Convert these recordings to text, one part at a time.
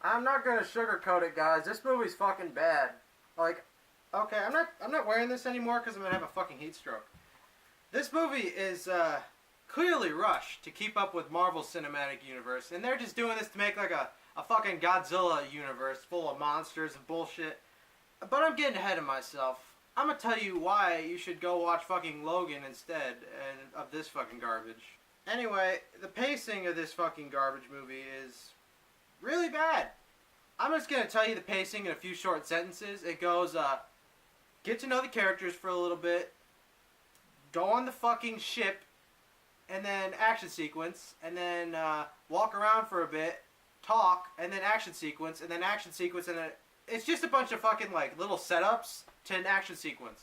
I'm not gonna sugarcoat it, guys. This movie's fucking bad. Like, okay, I'm not wearing this anymore because I'm gonna have a fucking heat stroke. This movie is clearly rushed to keep up with Marvel's cinematic universe, and they're just doing this to make like a fucking Godzilla universe full of monsters and bullshit. But I'm getting ahead of myself. I'm gonna tell you why you should go watch fucking Logan instead of this fucking garbage. Anyway, the pacing of this fucking garbage movie is really bad. I'm just gonna tell you the pacing in a few short sentences. It goes, get to know the characters for a little bit, go on the fucking ship, and then action sequence, and then walk around for a bit, talk, and then action sequence, and then action sequence, and then it's just a bunch of fucking like little setups to an action sequence.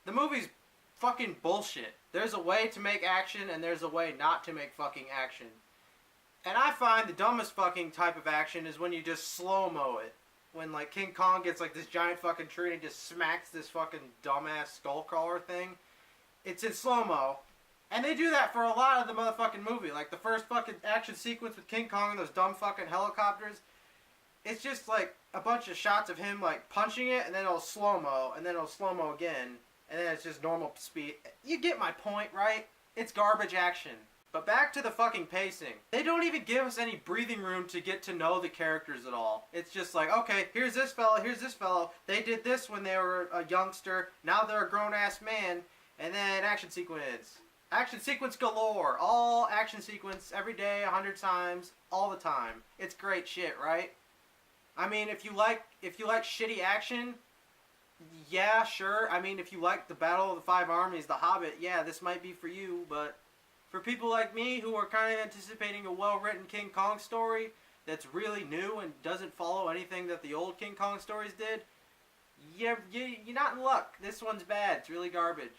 The movie's fucking bullshit. There's a way to make action, and there's a way not to make fucking action. And I find the dumbest fucking type of action is when you just slow-mo it. When like King Kong gets like this giant fucking tree and he just smacks this fucking dumbass skullcrawler thing. It's in slow-mo. And they do that for a lot of the motherfucking movie. Like the first fucking action sequence with King Kong and those dumb fucking helicopters. It's just like a bunch of shots of him like punching it, and then it'll slow-mo, and then it'll slow-mo again. And then it's just normal speed. You get my point, right? It's garbage action. But back to the fucking pacing. They don't even give us any breathing room to get to know the characters at all. It's just like, okay, here's this fellow, here's this fellow. They did this when they were a youngster. Now they're a grown-ass man. And then action sequence. Action sequence galore. All action sequence every day, 100 times, all the time. It's great shit, right? I mean, if you like shitty action, yeah, sure. I mean, if you like the Battle of the Five Armies, The Hobbit, yeah, this might be for you, but for people like me who are kind of anticipating a well-written King Kong story that's really new and doesn't follow anything that the old King Kong stories did, you're not in luck. This one's bad. It's really garbage.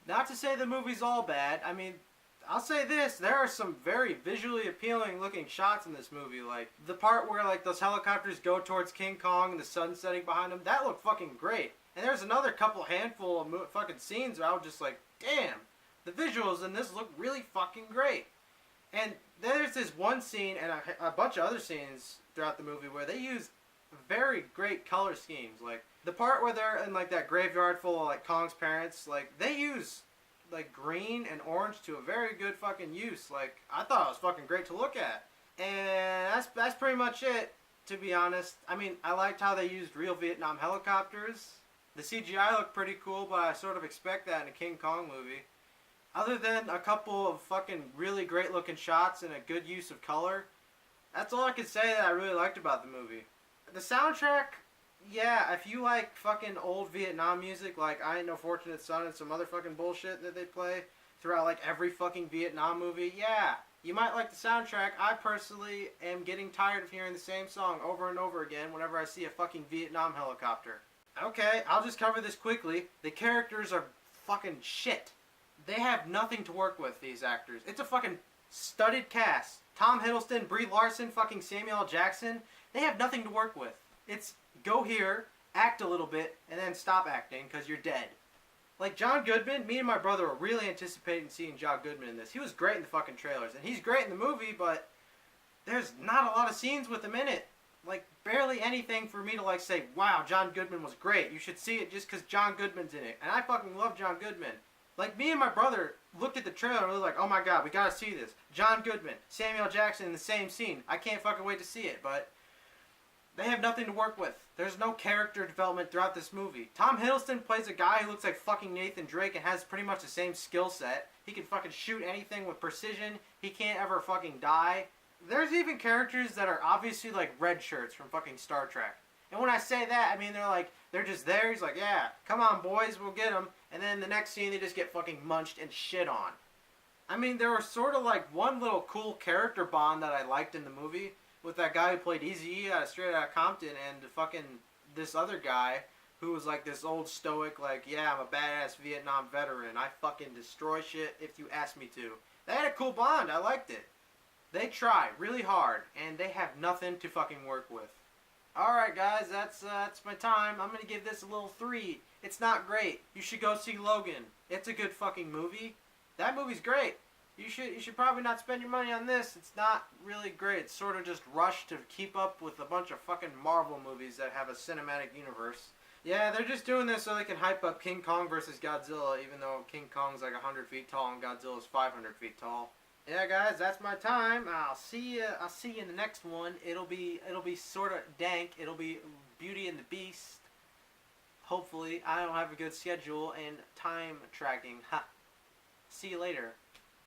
Not to say the movie's all bad. I mean, I'll say this. There are some very visually appealing looking shots in this movie. Like, the part where, like, those helicopters go towards King Kong and the sun setting behind them. That looked fucking great. And there's another handful of fucking scenes where I was just like, damn. The visuals in this look really fucking great. And there's this one scene and a bunch of other scenes throughout the movie where they use very great color schemes. Like, the part where they're in, like, that graveyard full of, like, Kong's parents, like, they use, like, green and orange to a very good fucking use. Like, I thought it was fucking great to look at. And that's pretty much it, to be honest. I mean, I liked how they used real Vietnam helicopters. The CGI looked pretty cool, but I sort of expect that in a King Kong movie. Other than a couple of fucking really great looking shots and a good use of color, that's all I can say that I really liked about the movie. The soundtrack, yeah, if you like fucking old Vietnam music, like I Ain't No Fortunate Son and some other fucking bullshit that they play throughout like every fucking Vietnam movie, yeah, you might like the soundtrack. I personally am getting tired of hearing the same song over and over again whenever I see a fucking Vietnam helicopter. Okay, I'll just cover this quickly. The characters are fucking shit. They have nothing to work with, these actors. It's a fucking studded cast. Tom Hiddleston, Brie Larson, fucking Samuel L. Jackson. They have nothing to work with. It's go here, act a little bit, and then stop acting because you're dead. Like John Goodman, me and my brother were really anticipating seeing John Goodman in this. He was great in the fucking trailers, and he's great in the movie, but there's not a lot of scenes with him in it. Like, barely anything for me to, like, say, wow, John Goodman was great. You should see it just because John Goodman's in it. And I fucking love John Goodman. Like, me and my brother looked at the trailer and we were like, oh my god, we gotta see this. John Goodman, Samuel Jackson in the same scene. I can't fucking wait to see it, but they have nothing to work with. There's no character development throughout this movie. Tom Hiddleston plays a guy who looks like fucking Nathan Drake and has pretty much the same skill set. He can fucking shoot anything with precision. He can't ever fucking die. There's even characters that are obviously like red shirts from fucking Star Trek. And when I say that, I mean they're just there. He's like, yeah, come on boys, we'll get them. And then the next scene they just get fucking munched and shit on. I mean, there was sort of like one little cool character bond that I liked in the movie with that guy who played Eazy-E Straight Outta Compton and fucking this other guy who was like this old stoic, like, yeah, I'm a badass Vietnam veteran. I fucking destroy shit if you ask me to. They had a cool bond. I liked it. They try really hard, and they have nothing to fucking work with. Alright guys, that's my time. I'm gonna give this a little 3. It's not great. You should go see Logan. It's a good fucking movie. That movie's great. you should probably not spend your money on this. It's not really great. It's sort of just rushed to keep up with a bunch of fucking Marvel movies that have a cinematic universe. Yeah, they're just doing this so they can hype up King Kong versus Godzilla, even though King Kong's like 100 feet tall and Godzilla's 500 feet tall. Yeah, guys, that's my time. I'll see you in the next one. It'll be sort of dank. It'll be Beauty and the Beast. Hopefully, I don't have a good schedule and time tracking. Ha. See you later.